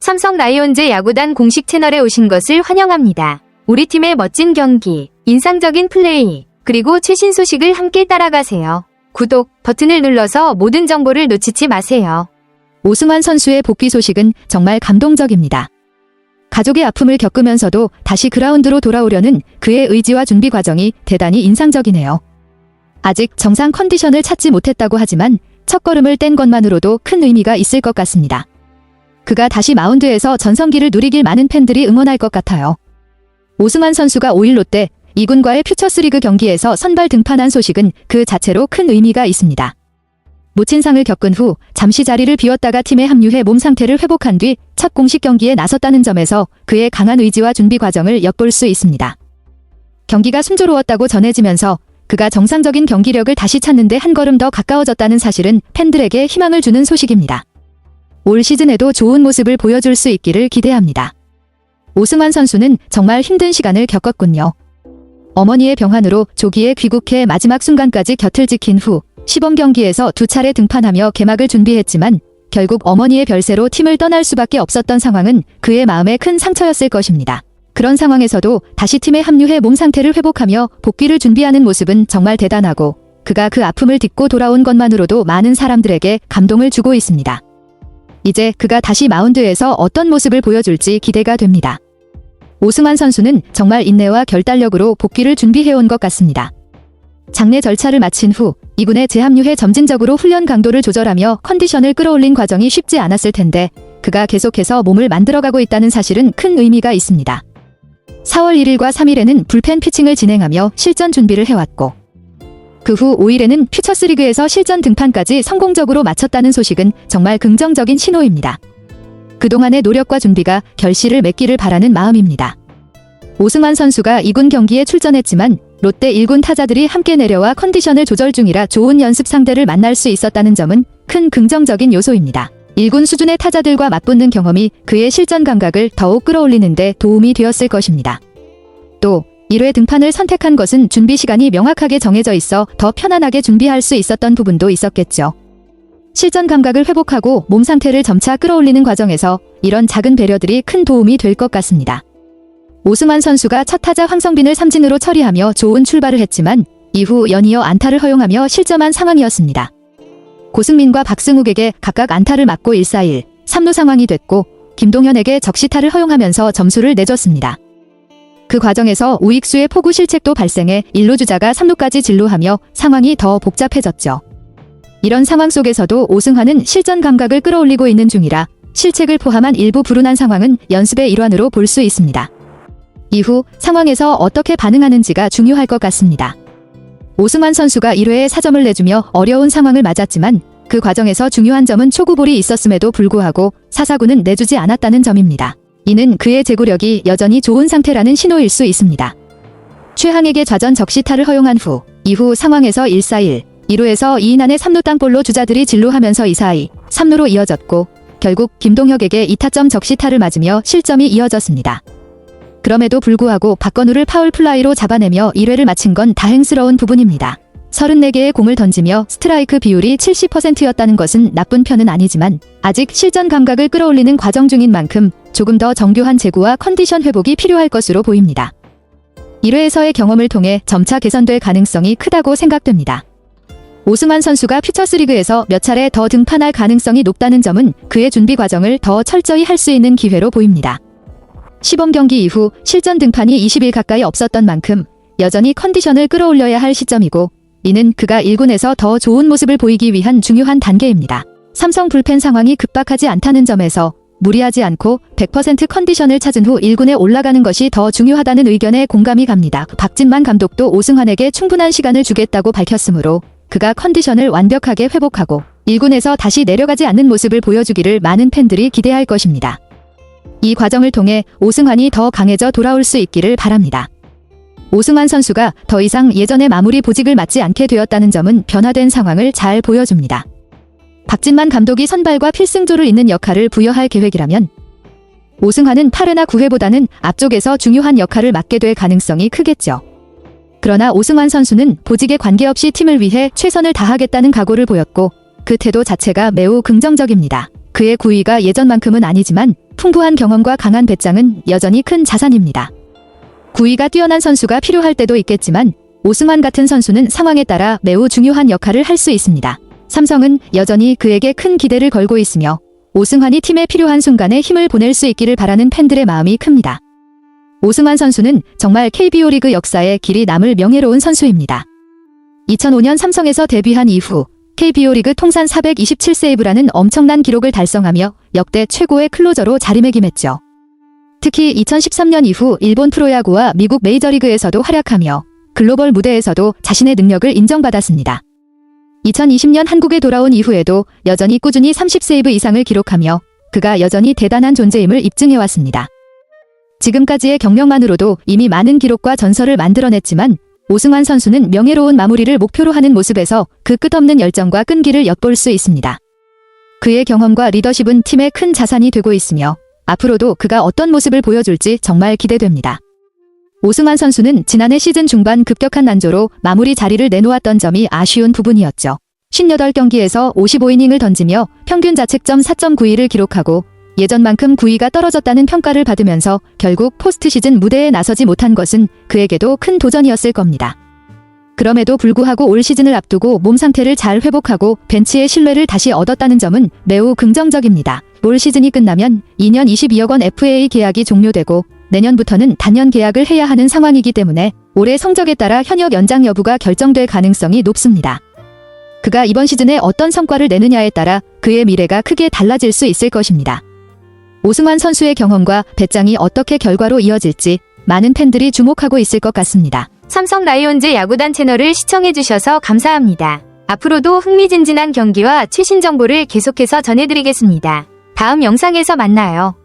삼성 라이온즈 야구단 공식 채널에 오신 것을 환영합니다. 우리 팀의 멋진 경기, 인상적인 플레이, 그리고 최신 소식을 함께 따라가세요. 구독 버튼을 눌러서 모든 정보를 놓치지 마세요. 오승환 선수의 복귀 소식은 정말 감동적입니다. 가족의 아픔을 겪으면서도 다시 그라운드로 돌아오려는 그의 의지와 준비 과정이 대단히 인상적이네요. 아직 정상 컨디션을 찾지 못했다고 하지만 첫걸음을 뗀 것만으로도 큰 의미가 있을 것 같습니다. 그가 다시 마운드에서 전성기를 누리길 많은 팬들이 응원할 것 같아요. 오승환 선수가 5일 롯데 2군과의 퓨처스리그 경기에서 선발 등판한 소식은 그 자체로 큰 의미가 있습니다. 모친상을 겪은 후 잠시 자리를 비웠다가 팀에 합류해 몸 상태를 회복한 뒤 첫 공식 경기에 나섰다는 점에서 그의 강한 의지와 준비 과정을 엿볼 수 있습니다. 경기가 순조로웠다고 전해지면서 그가 정상적인 경기력을 다시 찾는데 한 걸음 더 가까워졌다는 사실은 팬들에게 희망을 주는 소식입니다. 올 시즌에도 좋은 모습을 보여줄 수 있기를 기대합니다. 오승환 선수는 정말 힘든 시간을 겪었군요. 어머니의 병환으로 조기에 귀국해 마지막 순간까지 곁을 지킨 후 시범 경기에서 2차례 등판하며 개막을 준비했지만 결국 어머니의 별세로 팀을 떠날 수밖에 없었던 상황은 그의 마음에 큰 상처였을 것입니다. 그런 상황에서도 다시 팀에 합류해 몸 상태를 회복하며 복귀를 준비하는 모습은 정말 대단하고 그가 그 아픔을 딛고 돌아온 것만으로도 많은 사람들에게 감동을 주고 있습니다. 이제 그가 다시 마운드에서 어떤 모습을 보여줄지 기대가 됩니다. 오승환 선수는 정말 인내와 결단력으로 복귀를 준비해온 것 같습니다. 장례 절차를 마친 후 2군에 재합류해 점진적으로 훈련 강도를 조절하며 컨디션을 끌어올린 과정이 쉽지 않았을 텐데 그가 계속해서 몸을 만들어가고 있다는 사실은 큰 의미가 있습니다. 4월 1일과 3일에는 불펜 피칭을 진행하며 실전 준비를 해왔고 그 후 5일에는 퓨처스리그에서 실전 등판까지 성공적으로 마쳤다는 소식은 정말 긍정적인 신호입니다. 그동안의 노력과 준비가 결실을 맺기를 바라는 마음입니다. 오승환 선수가 2군 경기에 출전했지만 롯데 1군 타자들이 함께 내려와 컨디션을 조절 중이라 좋은 연습 상대를 만날 수 있었다는 점은 큰 긍정적인 요소입니다. 1군 수준의 타자들과 맞붙는 경험이 그의 실전 감각을 더욱 끌어올리는 데 도움이 되었을 것입니다. 또 1회 등판을 선택한 것은 준비 시간이 명확하게 정해져 있어 더 편안하게 준비할 수 있었던 부분도 있었겠죠. 실전 감각을 회복하고 몸 상태를 점차 끌어올리는 과정에서 이런 작은 배려들이 큰 도움이 될 것 같습니다. 오승환 선수가 첫 타자 황성빈을 삼진으로 처리하며 좋은 출발을 했지만 이후 연이어 안타를 허용하며 실점한 상황이었습니다. 고승민과 박승욱에게 각각 안타를 맞고 1-4-1, 3루 상황이 됐고 김동현에게 적시타를 허용하면서 점수를 내줬습니다. 그 과정에서 우익수의 포구 실책도 발생해 1루 주자가 3루까지 진루하며 상황이 더 복잡해졌죠. 이런 상황 속에서도 오승환은 실전 감각을 끌어올리고 있는 중이라 실책을 포함한 일부 불운한 상황은 연습의 일환으로 볼 수 있습니다. 이후 상황에서 어떻게 반응하는지가 중요할 것 같습니다. 오승환 선수가 1회에 4점을 내주며 어려운 상황을 맞았지만 그 과정에서 중요한 점은 초구볼이 있었음에도 불구하고 사사구는 내주지 않았다는 점입니다. 이는 그의 제구력이 여전히 좋은 상태라는 신호일 수 있습니다. 최항에게 좌전 적시타를 허용한 후 이후 상황에서 1-4-1, 2루에서 2인 안에 3루 땅볼로 주자들이 진루하면서 2-4-2, 3루로 이어졌고 결국 김동혁에게 2타점 적시타를 맞으며 실점이 이어졌습니다. 그럼에도 불구하고 박건우를 파울 플라이로 잡아내며 1회를 마친 건 다행스러운 부분입니다. 34개의 공을 던지며 스트라이크 비율이 70%였다는 것은 나쁜 편은 아니지만 아직 실전 감각을 끌어올리는 과정 중인 만큼 조금 더 정교한 제구와 컨디션 회복이 필요할 것으로 보입니다. 1회에서의 경험을 통해 점차 개선될 가능성이 크다고 생각됩니다. 오승환 선수가 퓨처스리그에서 몇 차례 더 등판할 가능성이 높다는 점은 그의 준비 과정을 더 철저히 할 수 있는 기회로 보입니다. 시범 경기 이후 실전 등판이 20일 가까이 없었던 만큼 여전히 컨디션을 끌어올려야 할 시점이고 이는 그가 1군에서 더 좋은 모습을 보이기 위한 중요한 단계입니다. 삼성 불펜 상황이 급박하지 않다는 점에서 무리하지 않고 100% 컨디션을 찾은 후 1군에 올라가는 것이 더 중요하다는 의견에 공감이 갑니다. 박진만 감독도 오승환에게 충분한 시간을 주겠다고 밝혔으므로 그가 컨디션을 완벽하게 회복하고 1군에서 다시 내려가지 않는 모습을 보여주기를 많은 팬들이 기대할 것입니다. 이 과정을 통해 오승환이 더 강해져 돌아올 수 있기를 바랍니다. 오승환 선수가 더 이상 예전의 마무리 보직을 맡지 않게 되었다는 점은 변화된 상황을 잘 보여줍니다. 박진만 감독이 선발과 필승조를 잇는 역할을 부여할 계획이라면 오승환은 8회나 9회보다는 앞쪽에서 중요한 역할을 맡게 될 가능성이 크겠죠. 그러나 오승환 선수는 보직에 관계없이 팀을 위해 최선을 다하겠다는 각오를 보였고 그 태도 자체가 매우 긍정적입니다. 그의 구위가 예전만큼은 아니지만 풍부한 경험과 강한 배짱은 여전히 큰 자산입니다. 구위가 뛰어난 선수가 필요할 때도 있겠지만 오승환 같은 선수는 상황에 따라 매우 중요한 역할을 할 수 있습니다. 삼성은 여전히 그에게 큰 기대를 걸고 있으며 오승환이 팀에 필요한 순간에 힘을 보낼 수 있기를 바라는 팬들의 마음이 큽니다. 오승환 선수는 정말 KBO 리그 역사에 길이 남을 명예로운 선수입니다. 2005년 삼성에서 데뷔한 이후 KBO 리그 통산 427세이브라는 엄청난 기록을 달성하며 역대 최고의 클로저로 자리매김했죠. 특히 2013년 이후 일본 프로야구와 미국 메이저리그에서도 활약하며 글로벌 무대에서도 자신의 능력을 인정받았습니다. 2020년 한국에 돌아온 이후에도 여전히 꾸준히 30세이브 이상을 기록하며 그가 여전히 대단한 존재임을 입증해왔습니다. 지금까지의 경력만으로도 이미 많은 기록과 전설을 만들어냈지만 오승환 선수는 명예로운 마무리를 목표로 하는 모습에서 그 끝없는 열정과 끈기를 엿볼 수 있습니다. 그의 경험과 리더십은 팀의 큰 자산이 되고 있으며 앞으로도 그가 어떤 모습을 보여줄지 정말 기대됩니다. 오승환 선수는 지난해 시즌 중반 급격한 난조로 마무리 자리를 내놓았던 점이 아쉬운 부분이었죠. 58경기에서 55이닝을 던지며 평균 자책점 4.92를 기록하고 예전만큼 구위가 떨어졌다는 평가를 받으면서 결국 포스트 시즌 무대에 나서지 못한 것은 그에게도 큰 도전이었을 겁니다. 그럼에도 불구하고 올 시즌을 앞두고 몸 상태를 잘 회복하고 벤치의 신뢰를 다시 얻었다는 점은 매우 긍정적입니다. 올 시즌이 끝나면 2년 22억 원 FA 계약이 종료되고 내년부터는 단년 계약을 해야 하는 상황이기 때문에 올해 성적에 따라 현역 연장 여부가 결정될 가능성이 높습니다. 그가 이번 시즌에 어떤 성과를 내느냐에 따라 그의 미래가 크게 달라질 수 있을 것입니다. 오승환 선수의 경험과 배짱이 어떻게 결과로 이어질지 많은 팬들이 주목하고 있을 것 같습니다. 삼성 라이온즈 야구단 채널을 시청해주셔서 감사합니다. 앞으로도 흥미진진한 경기와 최신 정보를 계속해서 전해드리겠습니다. 다음 영상에서 만나요.